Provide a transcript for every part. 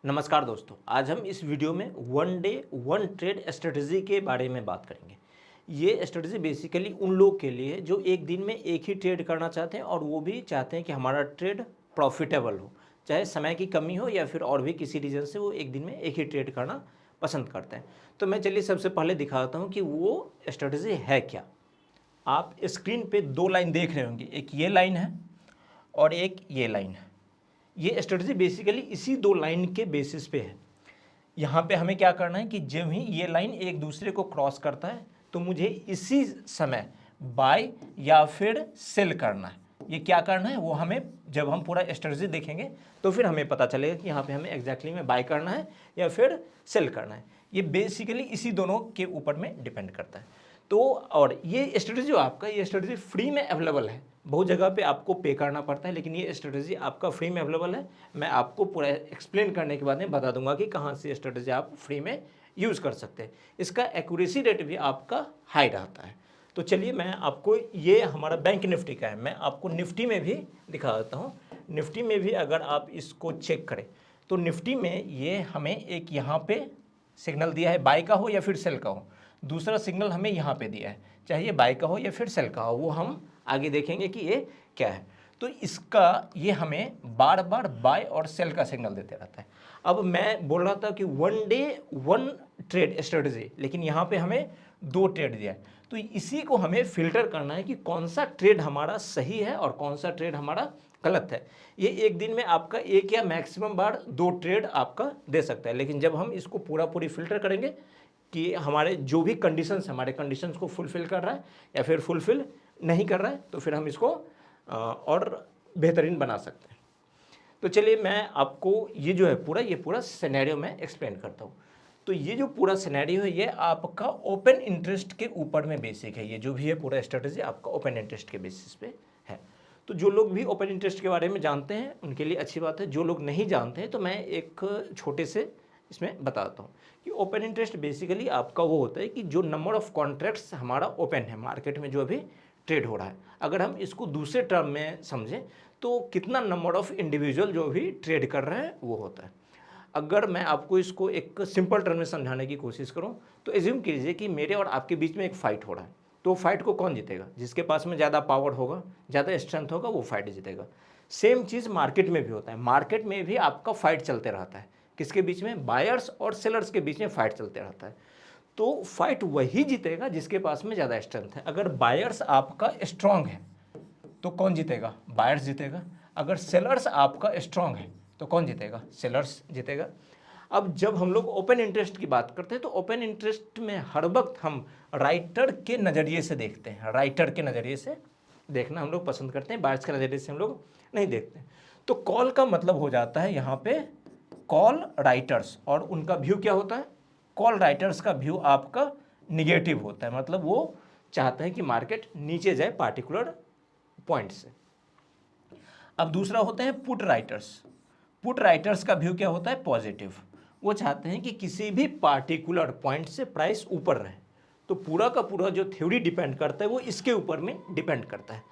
नमस्कार दोस्तों, आज हम इस वीडियो में one day one trade strategy के बारे में बात करेंगे। ये स्ट्रेटजी बेसिकली उन लोग के लिए है जो एक दिन में एक ही ट्रेड करना चाहते हैं और वो भी चाहते हैं कि हमारा ट्रेड प्रॉफिटेबल हो, चाहे समय की कमी हो या फिर और भी किसी रीज़न से वो एक दिन में एक ही ट्रेड करना पसंद करते हैं। तो मैं चलिए सबसे पहले दिखाता हूँ कि वो स्ट्रेटजी है क्या। आप स्क्रीन पे दो लाइन देख रहे होंगे, एक ये लाइन है और एक ये लाइन है। ये स्ट्रेटजी बेसिकली इसी दो लाइन के बेसिस पे है। यहाँ पे हमें क्या करना है कि जब ही ये लाइन एक दूसरे को क्रॉस करता है तो मुझे इसी समय बाय या फिर सेल करना है। ये क्या करना है वो हमें जब हम पूरा स्ट्रेटजी देखेंगे तो फिर हमें पता चलेगा कि यहाँ पे हमें एग्जैक्टली में बाय करना है या फिर सेल करना है। ये बेसिकली इसी दोनों के ऊपर में डिपेंड करता है। तो और ये स्ट्रेटजी जो आपका ये स्ट्रेटजी फ्री में अवेलेबल है। बहुत जगह पे आपको पे करना पड़ता है, लेकिन ये स्ट्रेटजी आपका फ्री में अवेलेबल है। मैं आपको पूरा एक्सप्लेन करने के बाद में बता दूंगा कि कहाँ से स्ट्रेटजी आप फ्री में यूज़ कर सकते हैं। इसका एक्यूरेसी रेट भी आपका हाई रहता है। तो चलिए मैं आपको, ये हमारा बैंक निफ्टी का है, मैं आपको निफ्टी में भी दिखा देता हूँ। निफ्टी में भी अगर आप इसको चेक करें तो निफ्टी में ये हमें एक यहाँ पे सिग्नल दिया है, बाय का हो या फिर सेल का हो। दूसरा सिग्नल हमें यहाँ पे दिया है, चाहे ये बाय का हो या फिर सेल का हो, वो हम आगे देखेंगे कि ये क्या है। तो इसका ये हमें बार बार बाय और सेल का सिग्नल देते रहता है। अब मैं बोल रहा था कि one day one trade strategy, लेकिन यहाँ पे हमें दो ट्रेड दिया है। तो इसी को हमें फिल्टर करना है कि कौन सा ट्रेड हमारा सही है और कौन सा ट्रेड हमारा गलत है। ये एक दिन में आपका एक या मैक्सिमम बार दो ट्रेड आपका दे सकता है, लेकिन जब हम इसको पूरी फिल्टर करेंगे कि हमारे जो भी कंडीशंस, हमारे कंडीशंस को फुलफिल कर रहा है या फिर फुलफिल नहीं कर रहा है, तो फिर हम इसको और बेहतरीन बना सकते हैं। तो चलिए मैं आपको ये जो है ये पूरा सिनेरियो में एक्सप्लेन करता हूँ। तो ये जो पूरा सिनेरियो है ये आपका ओपन इंटरेस्ट के ऊपर में बेसिक है। ये जो भी है पूरा स्ट्रेटजी आपका ओपन इंटरेस्ट के बेसिस पे है। तो जो लोग भी ओपन इंटरेस्ट के बारे में जानते हैं उनके लिए अच्छी बात है। जो लोग नहीं जानते हैं तो मैं एक छोटे से इसमें बताता हूँ कि ओपन इंटरेस्ट बेसिकली आपका वो होता है कि जो नंबर ऑफ कॉन्ट्रैक्ट्स हमारा ओपन है मार्केट में जो अभी ट्रेड हो रहा है, अगर हम इसको दूसरे टर्म में समझें तो कितना नंबर ऑफ इंडिविजुअल जो भी ट्रेड कर रहे हैं वो होता है। अगर मैं आपको इसको एक सिंपल टर्म में समझाने की कोशिश करूं तो एज्यूम कीजिए कि मेरे और आपके बीच में एक फाइट हो रहा है। तो फाइट को कौन जीतेगा? जिसके पास में ज़्यादा पावर होगा, ज़्यादा स्ट्रेंथ होगा, वो फाइट जीतेगा। सेम चीज़ मार्केट में भी होता है। मार्केट में भी आपका फाइट चलते रहता है। किसके बीच में? बायर्स और सेलर्स के बीच में फाइट चलते रहता है। तो फाइट वही जीतेगा जिसके पास में ज़्यादा स्ट्रेंथ है। अगर बायर्स आपका स्ट्रांग है तो कौन जीतेगा? बायर्स जीतेगा। अगर सेलर्स आपका स्ट्रांग है तो कौन जीतेगा? सेलर्स जीतेगा। अब जब हम लोग ओपन इंटरेस्ट की बात करते हैं तो ओपन इंटरेस्ट में हर वक्त हम राइटर के नज़रिए से देखते हैं। राइटर के नज़रिए से देखना हम लोग पसंद करते हैं, बायर्स के नज़रिए से हम लोग नहीं देखते। तो कॉल का मतलब हो जाता है यहाँ पे कॉल राइटर्स, और उनका व्यू क्या होता है? कॉल राइटर्स का व्यू आपका निगेटिव होता है, मतलब वो चाहते हैं कि मार्केट नीचे जाए पार्टिकुलर पॉइंट से। अब दूसरा होता है पुट राइटर्स। पुट राइटर्स का व्यू क्या होता है? पॉजिटिव। वो चाहते हैं कि किसी भी पार्टिकुलर पॉइंट से प्राइस ऊपर रहे। तो पूरा का पूरा जो थ्योरी डिपेंड करता है वो इसके ऊपर में डिपेंड करता है।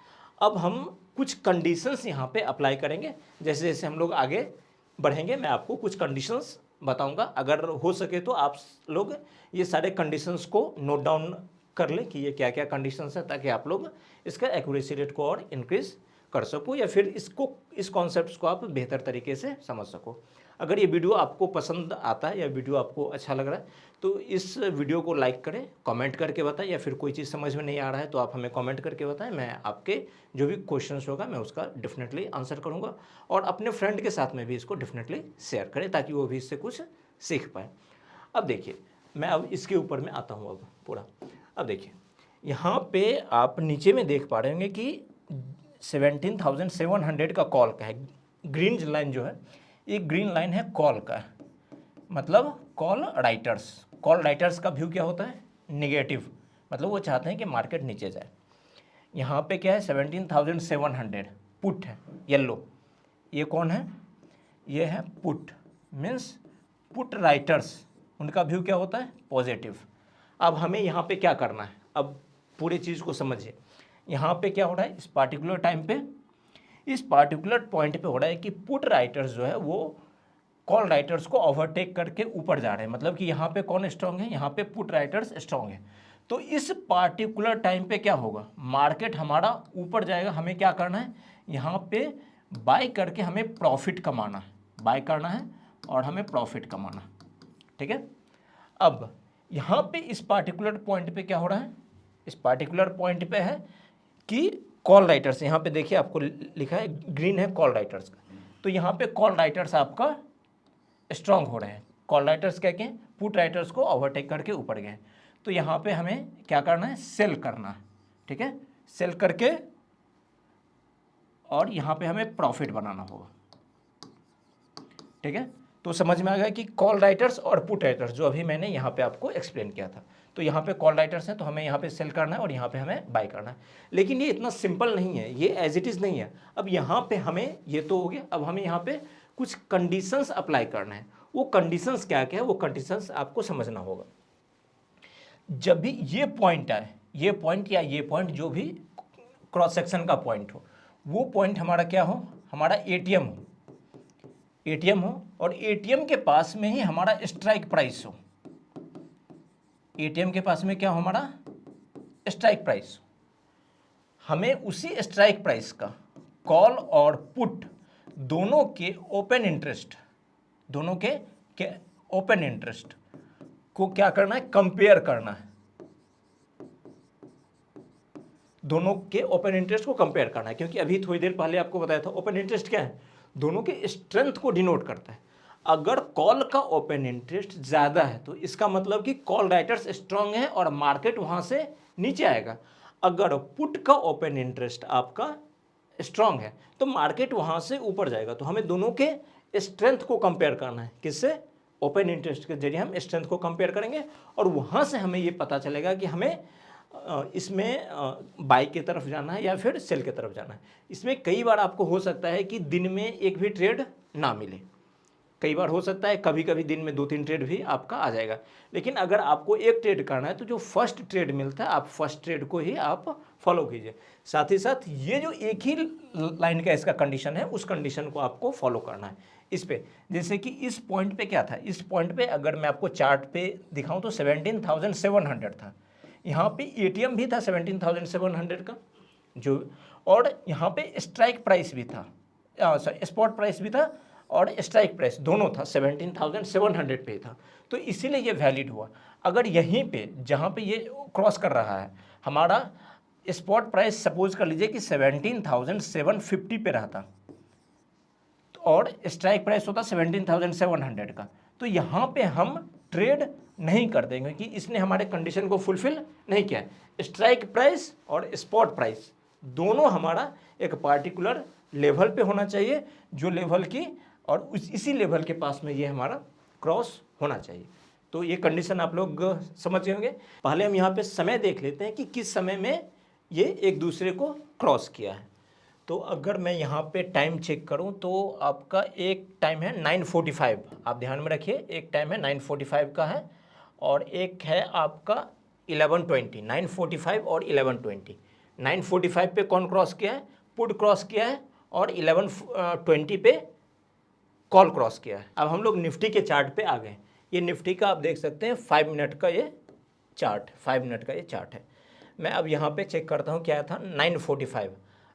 अब हम कुछ कंडीशंस यहाँ पे अप्लाई करेंगे। जैसे जैसे हम लोग आगे बढ़ेंगे मैं आपको कुछ कंडीशंस बताऊंगा। अगर हो सके तो आप लोग ये सारे कंडीशंस को नोट डाउन कर लें कि ये क्या क्या कंडीशंस है, ताकि आप लोग इसका एक्यूरेसी रेट को और इंक्रीज कर सको या फिर इस कॉन्सेप्ट्स को आप बेहतर तरीके से समझ सको। अगर ये वीडियो आपको पसंद आता है या वीडियो आपको अच्छा लग रहा है तो इस वीडियो को लाइक करें, कमेंट करके बताएं, या फिर कोई चीज़ समझ में नहीं आ रहा है तो आप हमें कमेंट करके बताएं। मैं आपके जो भी क्वेश्चंस होगा मैं उसका डेफिनेटली आंसर करूंगा। और अपने फ्रेंड के साथ में भी इसको डेफिनेटली शेयर करें ताकि वो भी इससे कुछ सीख पाए। अब देखिए मैं अब इसके ऊपर में आता हूँ अब पूरा। अब देखिए यहाँ पे आप नीचे में देख पा रहे होंगे कि 17,700 का कॉल का है। ग्रीन लाइन जो है ये ग्रीन लाइन है कॉल का, मतलब कॉल राइटर्स। कॉल राइटर्स का व्यू क्या होता है? नेगेटिव, मतलब वो चाहते हैं कि मार्केट नीचे जाए। यहाँ पे क्या है? 17,700 पुट है येलो। ये कौन है? ये है पुट, मीन्स पुट राइटर्स। उनका व्यू क्या होता है? पॉजिटिव। अब हमें यहाँ पे क्या करना है? अब पूरी चीज़ को समझिए। यहाँ पे क्या हो रहा है? इस पार्टिकुलर टाइम पे, इस पार्टिकुलर पॉइंट पे हो रहा है कि पुट राइटर्स जो है वो कॉल राइटर्स को ओवरटेक करके ऊपर जा रहे हैं, मतलब कि यहाँ पे कौन स्ट्रांग है, यहाँ पे पुट राइटर्स स्ट्रांग है। तो इस पार्टिकुलर टाइम पे क्या होगा, मार्केट हमारा ऊपर जाएगा। हमें क्या करना है, यहाँ पे बाय करके हमें प्रॉफिट कमाना है, बाय करना है और हमें प्रॉफिट कमाना है, ठीक है। अब यहाँ पे इस पार्टिकुलर पॉइंट पे क्या हो रहा है, इस पार्टिकुलर पॉइंट पे है कि कॉल राइटर्स, यहाँ पे देखिए आपको लिखा है ग्रीन है कॉल राइटर्स का, तो यहाँ पे कॉल राइटर्स आपका स्ट्रांग हो रहे हैं। कॉल राइटर्स क्या क्या, पुट राइटर्स को ओवरटेक करके ऊपर गए। तो यहाँ पे हमें क्या करना है, सेल करना है, ठीक है, सेल करके और यहाँ पे हमें प्रॉफिट बनाना होगा, ठीक है। तो समझ में आ गया कि कॉल राइटर्स और पुट राइटर्स जो अभी मैंने यहाँ पे आपको एक्सप्लेन किया था। तो यहाँ पे कॉल राइटर्स हैं तो हमें यहाँ पे सेल करना है और यहाँ पे हमें बाय करना है। लेकिन ये इतना सिंपल नहीं है, ये एज इट इज़ नहीं है। अब यहाँ पे हमें ये तो हो गया, अब हमें यहाँ पे कुछ कंडीशंस अप्लाई करना है। वो कंडीशंस क्या क्या है, वो कंडीशंस आपको समझना होगा। जब भी ये पॉइंट आए, ये पॉइंट या ये पॉइंट जो भी क्रॉस सेक्शन का पॉइंट हो, वो पॉइंट हमारा क्या हो, हमारा एटीएम हो, एटीएम हो, और एटीएम के पास में ही हमारा स्ट्राइक प्राइस हो। एटीएम के पास में क्या हो, हमारा स्ट्राइक प्राइस। हमें उसी स्ट्राइक प्राइस का कॉल और पुट दोनों के ओपन इंटरेस्ट, दोनों के ओपन इंटरेस्ट को क्या करना है, कंपेयर करना है। दोनों के ओपन इंटरेस्ट को कंपेयर करना है, क्योंकि अभी थोड़ी देर पहले आपको बताया था ओपन इंटरेस्ट क्या है, दोनों के स्ट्रेंथ को डिनोट करता है। अगर कॉल का ओपन इंटरेस्ट ज़्यादा है तो इसका मतलब कि कॉल राइटर्स स्ट्रांग है और मार्केट वहाँ से नीचे आएगा। अगर पुट का ओपन इंटरेस्ट आपका स्ट्रांग है तो मार्केट वहाँ से ऊपर जाएगा। तो हमें दोनों के स्ट्रेंथ को कंपेयर करना है, किससे, ओपन इंटरेस्ट के जरिए हम स्ट्रेंथ को कंपेयर करेंगे और वहाँ से हमें ये पता चलेगा कि हमें इसमें बाय की तरफ जाना है या फिर सेल की तरफ जाना है। इसमें कई बार आपको हो सकता है कि दिन में एक भी ट्रेड ना मिले, कई बार हो सकता है कभी कभी दिन में 2-3 ट्रेड भी आपका आ जाएगा। लेकिन अगर आपको एक ट्रेड करना है तो जो फर्स्ट ट्रेड मिलता है आप फर्स्ट ट्रेड को ही आप फॉलो कीजिए। साथ ही साथ ये जो एक ही लाइन का इसका कंडीशन है उस कंडीशन को आपको फॉलो करना है इस पे। जैसे कि इस पॉइंट पे क्या था, इस पॉइंट पे अगर मैं आपको चार्ट पे दिखाऊं तो 17,700 था। यहाँ पे एटीएम भी था 17,700 का जो, और यहाँ पे स्ट्राइक प्राइस भी था, स्पॉट प्राइस भी था और स्ट्राइक प्राइस दोनों था, 17,700 पे था। तो इसीलिए ये वैलिड हुआ। अगर यहीं पे जहाँ पे ये क्रॉस कर रहा है हमारा स्पॉट प्राइस, सपोज कर लीजिए कि 17,750 पे रहता और स्ट्राइक प्राइस होता 17,700 का, तो यहाँ पे हम ट्रेड नहीं कर देंगे क्योंकि इसने हमारे कंडीशन को फुलफिल नहीं किया है। स्ट्राइक प्राइस और स्पॉट प्राइस दोनों हमारा एक पार्टिकुलर लेवल पे होना चाहिए, जो लेवल की और इसी लेवल के पास में ये हमारा क्रॉस होना चाहिए। तो ये कंडीशन आप लोग समझ गए होंगे। पहले हम यहाँ पे समय देख लेते हैं कि किस समय में ये एक दूसरे को क्रॉस किया है। तो अगर मैं यहाँ पे टाइम चेक करूँ तो आपका एक टाइम है 9:45, आप ध्यान में रखिए, एक टाइम है 9:45 का है और एक है आपका 11:20, 9:45 और 11:20। 9:45 पे कौन क्रॉस किया है, पुट क्रॉस किया है, और 11:20 पे कॉल क्रॉस किया है। अब हम लोग निफ्टी के चार्ट पे आ गए। ये निफ्टी का आप देख सकते हैं 5 मिनट का ये चार्ट, 5 मिनट का ये चार्ट है। मैं अब यहाँ पे चेक करता हूँ क्या था, 9:45।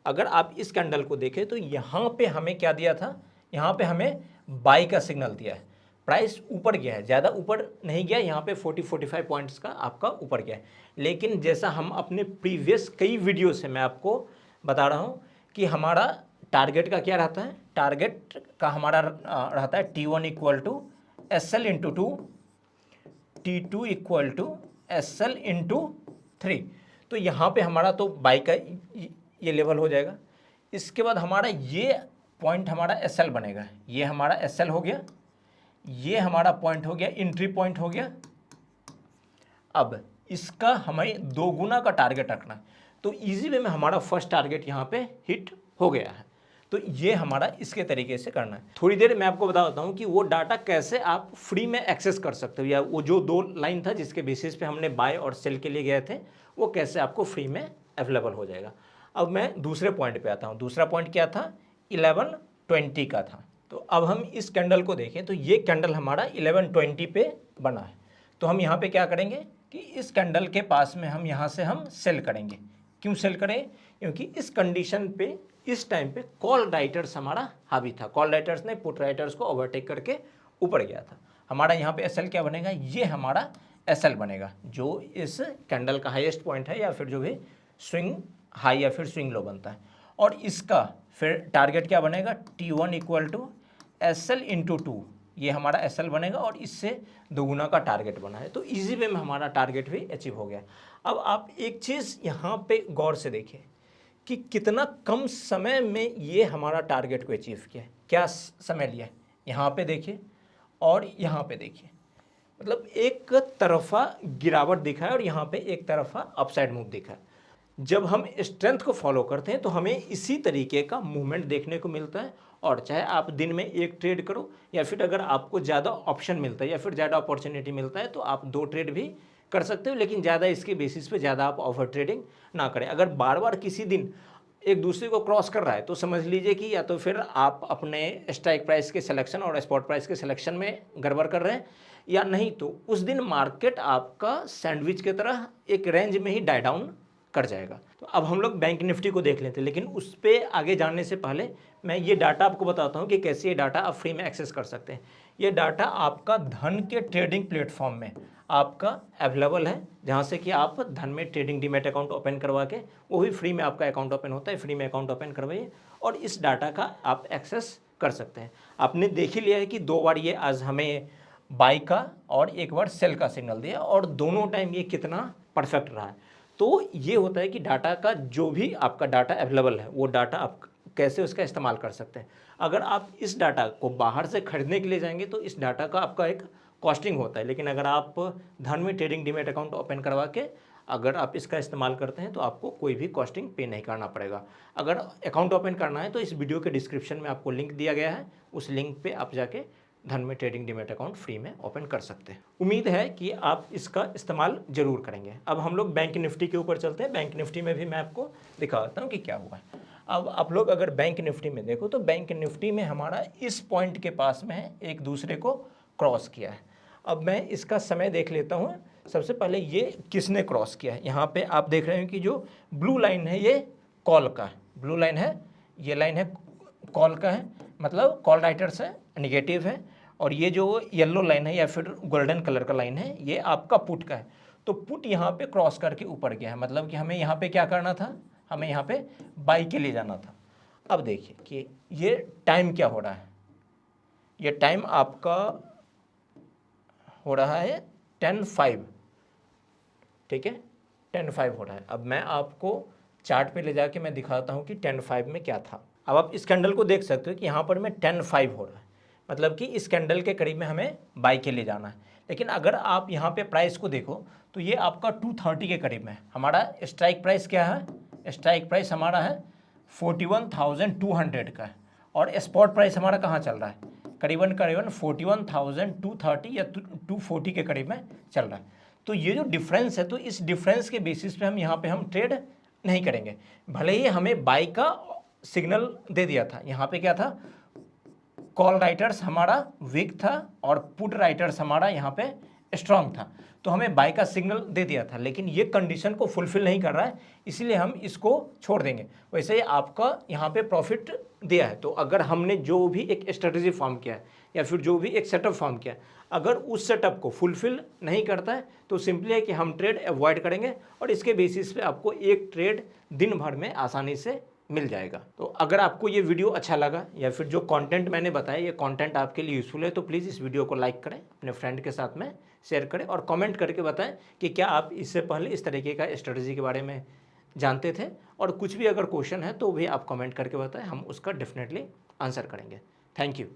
अगर आप इस कैंडल को देखें तो यहाँ पे हमें क्या दिया था, यहाँ पे हमें बाई का सिग्नल दिया है। प्राइस ऊपर गया है, ज़्यादा ऊपर नहीं गया, यहाँ पे 40-45 पॉइंट्स का आपका ऊपर गया है। लेकिन जैसा हम अपने प्रीवियस कई वीडियो से मैं आपको बता रहा हूँ कि हमारा टारगेट का क्या रहता है, टारगेट का हमारा रहता है T1 equal to SL into 2, T2 equal to SL into 3। तो यहाँ पे हमारा तो बाई का ये लेवल हो जाएगा। इसके बाद हमारा ये पॉइंट हमारा SL बनेगा, ये हमारा SL हो गया, ये हमारा पॉइंट हो गया, एंट्री पॉइंट हो गया। अब इसका हमें 2 गुना का टारगेट रखना है, तो इजी वे में हमारा फर्स्ट टारगेट यहाँ पे हिट हो गया है। तो ये हमारा इसके तरीके से करना है। थोड़ी देर मैं आपको बता देता हूँ कि वो डाटा कैसे आप फ्री में एक्सेस कर सकते हो, या वो जो 2 लाइन था जिसके बेसिस पे हमने बाय और सेल के लिए गए थे वो कैसे आपको फ्री में अवेलेबल हो जाएगा। अब मैं दूसरे पॉइंट पे आता हूँ। दूसरा पॉइंट क्या था, 11:20 का था। तो अब हम इस कैंडल को देखें तो ये कैंडल हमारा 1120 पे बना है। तो हम यहाँ पे क्या करेंगे कि इस कैंडल के पास में हम यहाँ से हम सेल करेंगे। क्यों सेल करें? क्योंकि इस कंडीशन पे इस टाइम पे कॉल राइटर्स हमारा हावी था। कॉल राइटर्स ने पुट राइटर्स को ओवरटेक करके ऊपर गया था। हमारा यहाँ पे एसएल क्या बनेगा? ये हमारा एसएल बनेगा जो इस कैंडल का हाईएस्ट पॉइंट है, या फिर जो भी स्विंग हाई या फिर स्विंग लो बनता है। और इसका फिर टारगेट क्या बनेगा? T1 equal to SL into 2, ये हमारा SL बनेगा और इससे दोगुना का टारगेट बना है। तो इजी वे में हमारा टारगेट भी अचीव हो गया। अब आप एक चीज़ यहाँ पे गौर से देखिए कि कितना कम समय में ये हमारा टारगेट को अचीव किया है। क्या समय लिया है? यहाँ पे देखिए और यहाँ पे देखिए, मतलब एक तरफा गिरावट दिखा है और यहाँ पे एक तरफा अपसाइड मूव दिखा है। जब हम स्ट्रेंथ को फॉलो करते हैं तो हमें इसी तरीके का मूवमेंट देखने को मिलता है। और चाहे आप दिन में एक ट्रेड करो या फिर अगर आपको ज़्यादा ऑप्शन मिलता है या फिर ज़्यादा अपॉर्चुनिटी मिलता है तो आप 2 ट्रेड भी कर सकते हो, लेकिन ज़्यादा इसके बेसिस पे ज़्यादा आप ओवर ट्रेडिंग ना करें। अगर बार बार किसी दिन एक दूसरे को क्रॉस कर रहा है तो समझ लीजिए कि या तो फिर आप अपने स्ट्राइक प्राइस के सिलेक्शन और स्पॉट प्राइस के सिलेक्शन में गड़बड़ कर रहे हैं, या नहीं तो उस दिन मार्केट आपका सैंडविच की तरह एक रेंज में ही डाई डाउन कर जाएगा। तो अब हम लोग बैंक निफ्टी को देख लेते हैं, लेकिन उस पर आगे जानने से पहले मैं ये डाटा आपको बताता हूँ कि कैसे ये डाटा आप फ्री में एक्सेस कर सकते हैं। ये डाटा आपका धन के ट्रेडिंग प्लेटफॉर्म में आपका अवेलेबल है, जहाँ से कि आप धन में ट्रेडिंग डीमैट अकाउंट ओपन करवा के, वो भी फ्री में आपका अकाउंट ओपन होता है। फ्री में अकाउंट ओपन करवाइए और इस डाटा का आप एक्सेस कर सकते हैं। आपने देख ही लिया है कि 2 बार ये आज हमें बाई का और एक बार सेल का सिग्नल दिया और दोनों टाइम ये कितना परफेक्ट रहा है। तो ये होता है कि डाटा का जो भी आपका डाटा अवेलेबल है वो डाटा आप कैसे उसका इस्तेमाल कर सकते हैं। अगर आप इस डाटा को बाहर से खरीदने के लिए जाएंगे तो इस डाटा का आपका एक कॉस्टिंग होता है, लेकिन अगर आप धन में ट्रेडिंग डीमैट अकाउंट ओपन करवा के अगर आप इसका इस्तेमाल करते हैं तो आपको कोई भी कॉस्टिंग पे नहीं करना पड़ेगा। अगर अकाउंट ओपन करना है तो इस वीडियो के डिस्क्रिप्शन में आपको लिंक दिया गया है, उस लिंक पे आप जाके धन में ट्रेडिंग डीमैट अकाउंट फ्री में ओपन कर सकते हैं। उम्मीद है कि आप इसका इस्तेमाल जरूर करेंगे। अब हम लोग बैंक निफ्टी के ऊपर चलते हैं। बैंक निफ्टी में भी मैं आपको दिखाता हूँ कि क्या हुआ है। अब आप लोग अगर बैंक निफ्टी में देखो तो बैंक निफ्टी में हमारा इस पॉइंट के पास में है, एक दूसरे को क्रॉस किया है। अब मैं इसका समय देख लेता हूँ। सबसे पहले ये किसने क्रॉस किया है? यहाँ पे आप देख रहे हैं कि जो ब्लू लाइन है ये कॉल का है, ब्लू लाइन है, ये लाइन है कॉल का है, मतलब कॉल राइटर्स है, नेगेटिव है। और ये जो येलो लाइन है या फिर गोल्डन कलर का लाइन है ये आपका पुट का है। तो पुट यहाँ पे क्रॉस करके ऊपर गया है, मतलब कि हमें यहाँ पे क्या करना था? हमें यहाँ पे बाई के लिए जाना था। अब देखिए कि ये टाइम क्या हो रहा है। ये टाइम आपका हो रहा है 10:05, ठीक है, 10:05 हो रहा है। अब मैं आपको चार्ट पे ले जाके मैं दिखाता हूँ कि 10:05 में क्या था। अब आप इस कैंडल को देख सकते हो कि यहाँ पर में 10:05 हो रहा है, मतलब कि इस कैंडल के करीब में हमें बाई के लिए जाना है। लेकिन अगर आप यहाँ पे प्राइस को देखो तो ये आपका 230 के करीब में है। हमारा स्ट्राइक प्राइस क्या है? स्ट्राइक प्राइस हमारा है 41,200 का है और स्पॉट प्राइस हमारा कहाँ चल रहा है? करीबन 41,230 या 240 के करीब में चल रहा है। तो ये जो डिफरेंस है, तो इस डिफरेंस के बेसिस पे हम यहाँ पे हम ट्रेड नहीं करेंगे। भले ही हमें बाई का सिग्नल दे दिया था, यहाँ पे क्या था? कॉल राइटर्स हमारा वीक था और पुट राइटर्स हमारा यहाँ पे स्ट्रांग था, तो हमें बाय का सिग्नल दे दिया था, लेकिन ये कंडीशन को फुलफिल नहीं कर रहा है, इसलिए हम इसको छोड़ देंगे। वैसे आपका यहाँ पे प्रॉफिट दिया है, तो अगर हमने जो भी एक स्ट्रेटजी फॉर्म किया है या फिर जो भी एक सेटअप फॉर्म किया है, अगर उस सेटअप को फुलफिल नहीं करता है तो सिंपली है कि हम ट्रेड अवॉइड करेंगे और इसके बेसिस पे आपको एक ट्रेड दिन भर में आसानी से मिल जाएगा। तो अगर आपको ये वीडियो अच्छा लगा या फिर जो कंटेंट मैंने बताया ये कंटेंट आपके लिए यूज़फुल है तो प्लीज़ इस वीडियो को लाइक करें, अपने फ्रेंड के साथ में शेयर करें और कमेंट करके बताएं कि क्या आप इससे पहले इस तरीके का स्ट्रेटजी के बारे में जानते थे, और कुछ भी अगर क्वेश्चन है तो भी आप कमेंट करके बताएं, हम उसका डेफिनेटली आंसर करेंगे। Thank you.